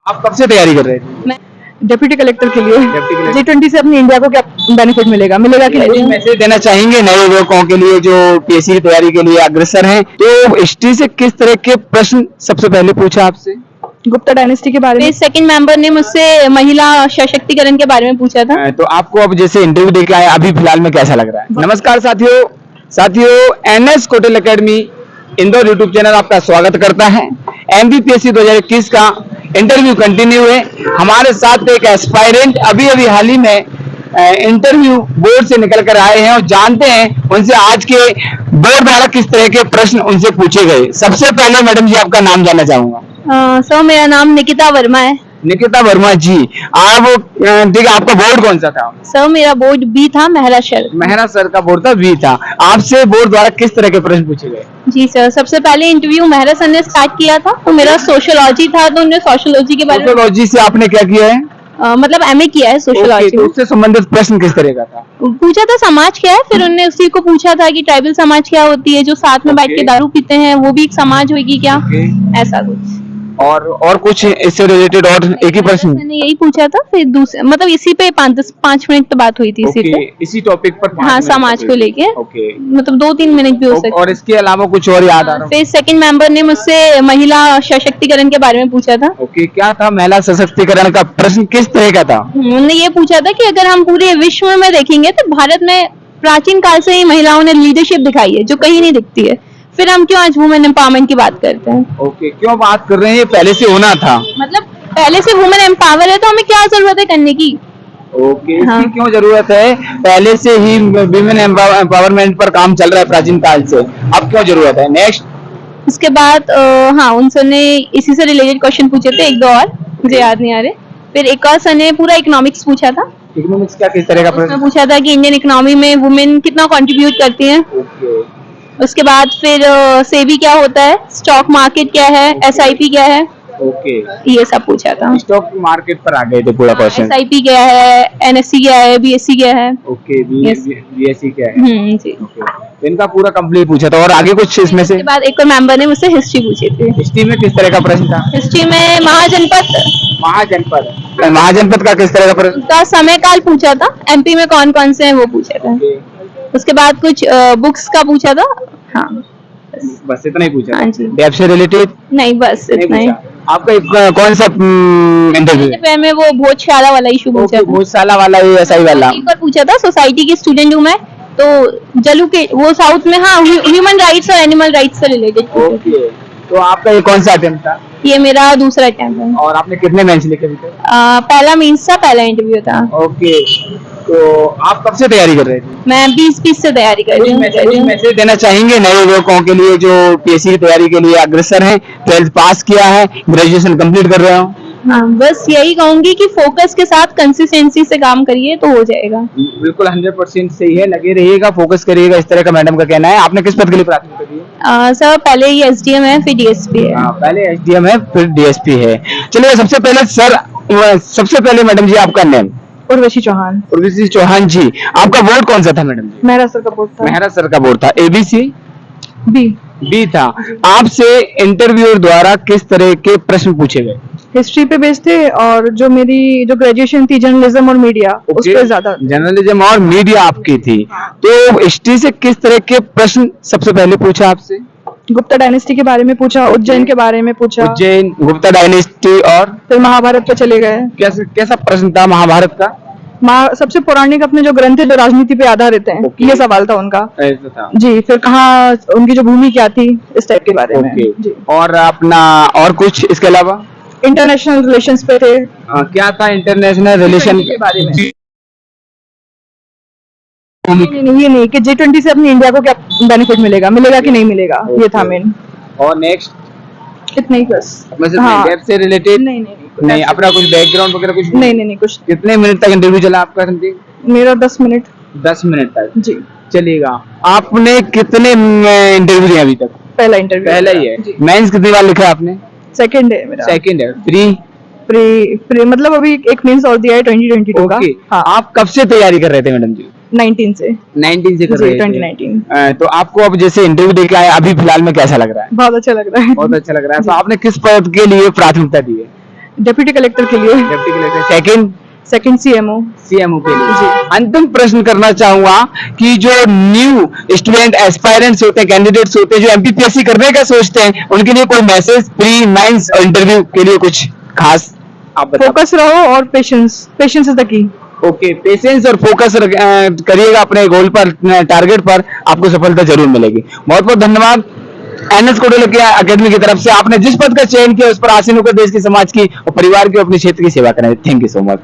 आप कब से तैयारी कर रहे थे? मैं डिप्टी कलेक्टर के लिए। Deputy collector. G20 से अपनी इंडिया को क्या बेनिफिट मिलेगा कि नहीं? मैसेज देना चाहेंगे नए युवकों के लिए जो पीएससी की तैयारी के लिए अग्रसर हैं, तो हिस्ट्री से किस तरह के प्रश्न सबसे पहले पूछा आपसे? गुप्ता डायनेस्टी के बारे में। सेकंड मेंबर ने मुझसे महिला सशक्तिकरण के बारे में पूछा था। तो आपको अब जैसे इंटरव्यू देके आए अभी फिलहाल में कैसा लग रहा है? नमस्कार साथियों NS Kotal academy Indore YouTube channel आपका स्वागत करता है। एमपीपीएससी 2021 का इंटरव्यू कंटिन्यू है। हमारे साथ एक एस्पायरेंट अभी हाल ही में इंटरव्यू बोर्ड से निकल कर आए हैं और जानते हैं उनसे आज के बोर्ड द्वारा किस तरह के प्रश्न उनसे पूछे गए। सबसे पहले मैडम जी आपका नाम जानना चाहूंगा। सर मेरा नाम निकिता वर्मा है। निकिता वर्मा जी, आप देखिए आपका बोर्ड कौन सा था? सर मेरा बोर्ड बी था, मेहरा सर। मेहरा सर का बोर्ड था, बी था। आपसे बोर्ड द्वारा किस तरह के प्रश्न पूछे गए? जी सर, सबसे पहले इंटरव्यू मेहरा सर ने स्टार्ट किया था, तो मेरा सोशियोलॉजी था, तो उन्होंने सोशियोलॉजी के बारे में सोशियोलॉजी से आपने क्या किया है? मतलब एमए किया है सोशियोलॉजी। उससे संबंधित प्रश्न किस तरह का था? पूछा था समाज क्या है, फिर उन्होंने उसी को पूछा था कि ट्राइबल समाज क्या होती है, जो साथ में बैठ के दारू पीते हैं, वो भी एक समाज होगी क्या, ऐसा कुछ। और कुछ इससे रिलेटेड और एक ही प्रश्न? मैंने यही पूछा था, फिर दूसरे मतलब इसी पे 5 मिनट तो बात हुई थी इसी पे। इसी टॉपिक पर हाँ, समाज को लेके मतलब 2-3 मिनट भी हो सकते। और इसके अलावा कुछ और याद आ रहा? फिर सेकंड मेंबर ने मुझसे महिला सशक्तिकरण के बारे में पूछा था। क्या था महिला सशक्तिकरण का प्रश्न, किस तरह का था? उन्होंने ये पूछा था कि अगर हम पूरे विश्व में देखेंगे तो भारत में प्राचीन काल से ही महिलाओं ने लीडरशिप दिखाई है, जो कहीं नहीं दिखती है, फिर हम क्यों आज वुमेन एम्पावरमेंट की बात करते हैं? क्यों बात कर रहे हैं? ये पहले से होना था। मतलब पहले से वुमेन एम्पावर है तो हमें क्या जरूरत है करने की? हाँ। इसकी क्यों जरूरत है? पहले से ही विमेन एम्पावरमेंट पर काम चल रहा है प्राचीन काल से, अब क्यों जरूरत है? नेक्स्ट। उसके बाद हाँ, उनसे इसी से रिलेटेड क्वेश्चन पूछे थे, 1-2 और मुझे याद नहीं आ रहे। फिर एक और सर ने पूरा इकोनॉमिक्स पूछा था। इकोनॉमिक्स क्या किस तरह का प्रश्न पूछा था कि इंडियन इकोनॉमी में वुमेन कितना कंट्रीब्यूट करती हैं। उसके बाद फिर सेबी क्या होता है, स्टॉक मार्केट क्या है, एसआईपी क्या है, ये सब पूछा था। स्टॉक मार्केट पर आ गए थे पूरा क्वेश्चन। एसआईपी क्या है, एनएससी क्या है, बीएससी क्या है। बीएससी क्या है? जी। इनका पूरा कंप्लीट पूछा था। और आगे कुछ इसमें से? उसके बाद एक और मेंबर ने मुझसे हिस्ट्री पूछी थी। हिस्ट्री में किस तरह का प्रश्न था? हिस्ट्री में महाजनपद का किस तरह का प्रश्न का समय काल पूछा था, एमपी में कौन कौन से हैं वो पूछा था। उसके बाद कुछ बुक्स का पूछा था। हाँ बस इतना ही पूछा? हाँ जी। डेप से रिलेटेड नहीं, बस इतना ही। आपका कौन सा इंटरव्यू में वो भोजशाला वाला इशू पूछा था। भोजशाला वाला, ये एसआई वाला। एक और पूछा था, सोसाइटी की स्टूडेंट हूँ मैं, तो जलू के वो साउथ में, हाँ, ह्यूमन राइट्स और एनिमल राइट्स से रिलेटेड। तो आपका ये कौन सा अटेम्प्ट था? ये मेरा दूसरा अटेम्प्ट है। और आपने कितने मेंस लिखे थे? पहला मीन्स था, पहला इंटरव्यू था। तो आप कब से तैयारी कर रहे थे? मैं 20 से तैयारी कर रही हूँ। मैसेज देना चाहेंगे नए युवकों के लिए जो पीएससी की तैयारी के लिए अग्रसर हैं, 12th पास किया है, ग्रेजुएशन कंप्लीट कर रहे हो? हाँ, बस यही कहूंगी कि फोकस के साथ कंसिस्टेंसी से काम करिए तो हो जाएगा। बिल्कुल 100% सही है, लगे रहिएगा, फोकस करिएगा, इस तरह का मैडम का कहना है। आपने किस पद के लिए प्रार्थना करी है? सर पहले ये एसडीएम है, फिर डीएसपी है। पहले एसडीएम है, फिर डीएसपी है। चलिए सबसे पहले मैडम जी आपका नेम? उर्वशी चौहान। उर्वशी चौहान जी, आपका बोर्ड कौन सा था मैडम जी? मेहरा सर का बोर्ड था। मेहरा सर का बोर्ड था। एबीसी बी था। आपसे इंटरव्यूअर द्वारा किस तरह के प्रश्न पूछे गए? हिस्ट्री पे बेस्ड थे, और जो मेरी ग्रेजुएशन थी जर्नलिज्म और मीडिया, उस पे ज्यादा। जर्नलिज्म और मीडिया आपकी थी। तो हिस्ट्री से किस तरह के प्रश्न सबसे पहले पूछा आपसे? गुप्ता डायनेस्टी के बारे में पूछा, उज्जैन के बारे में पूछा, उज्जैन, गुप्ता डायनेस्टी, और फिर महाभारत पे चले गए। कैसा प्रश्न था महाभारत का? सबसे पौराणिक अपने जो ग्रंथ है जो राजनीति पे आधारित हैं, ये सवाल था उनका। ऐसा था जी। फिर कहाँ उनकी जो भूमि क्या थी, इस टाइप के बारे में। जी। और अपना और कुछ इसके अलावा? इंटरनेशनल रिलेशंस पे थे। क्या था इंटरनेशनल रिलेशन के बारे में? ये नहीं कि G20 से अपनी इंडिया को क्या बेनिफिट मिलेगा कि नहीं मिलेगा, ये था मेन। और नेक्स्ट इतना ही बस। हाँ। से रिलेटेड नहीं, अपना कुछ बैकग्राउंड वगैरह कुछ नहीं कुछ। कितने मिनट तक इंटरव्यू चला आपका? मेरा 10 मिनट। 10 मिनट तक जी। चलेगा। आपने कितने इंटरव्यू दिए अभी तक? पहला इंटरव्यू। पहला ही है। मेंस कितनी बार लिखा आपने? सेकंड है मेरा। सेकंड है। प्री मतलब अभी एक मेंस और दिया है 2022 का। हाँ। आप कब से तैयारी कर रहे थे मैडम जी? 19 से कर रहे थे। 2019। तो आपको अब जैसे इंटरव्यू देके आए अभी फिलहाल में कैसा लग रहा है? बहुत अच्छा लग रहा है। बहुत अच्छा लग रहा है। तो आपने किस पद के लिए प्राथमिकता दी है? डेप्यूटी कलेक्टर के लिए, deputy collector, second CMO. CMO के लिए। जी। अंतिम प्रश्न करना चाहूंगा कि जो न्यू स्टूडेंट एस्पायरेंट्स होते हैं, कैंडिडेट्स होते हैं, जो एमपीपीएससी करने का सोचते हैं, उनके लिए कोई मैसेज, प्री मेंस इंटरव्यू के लिए कुछ खास आप बताओ। फोकस रहो और patience is the key. Okay, patience और फोकस करिएगा अपने गोल पर, टारगेट पर, आपको सफलता जरूर मिलेगी। बहुत बहुत धन्यवाद एनएस कोटक अकेडमी की तरफ से। आपने जिस पद का चयन किया उस पर आसीन होकर देश की, समाज की और परिवार की, अपने क्षेत्र की सेवा करें। Thank you so much.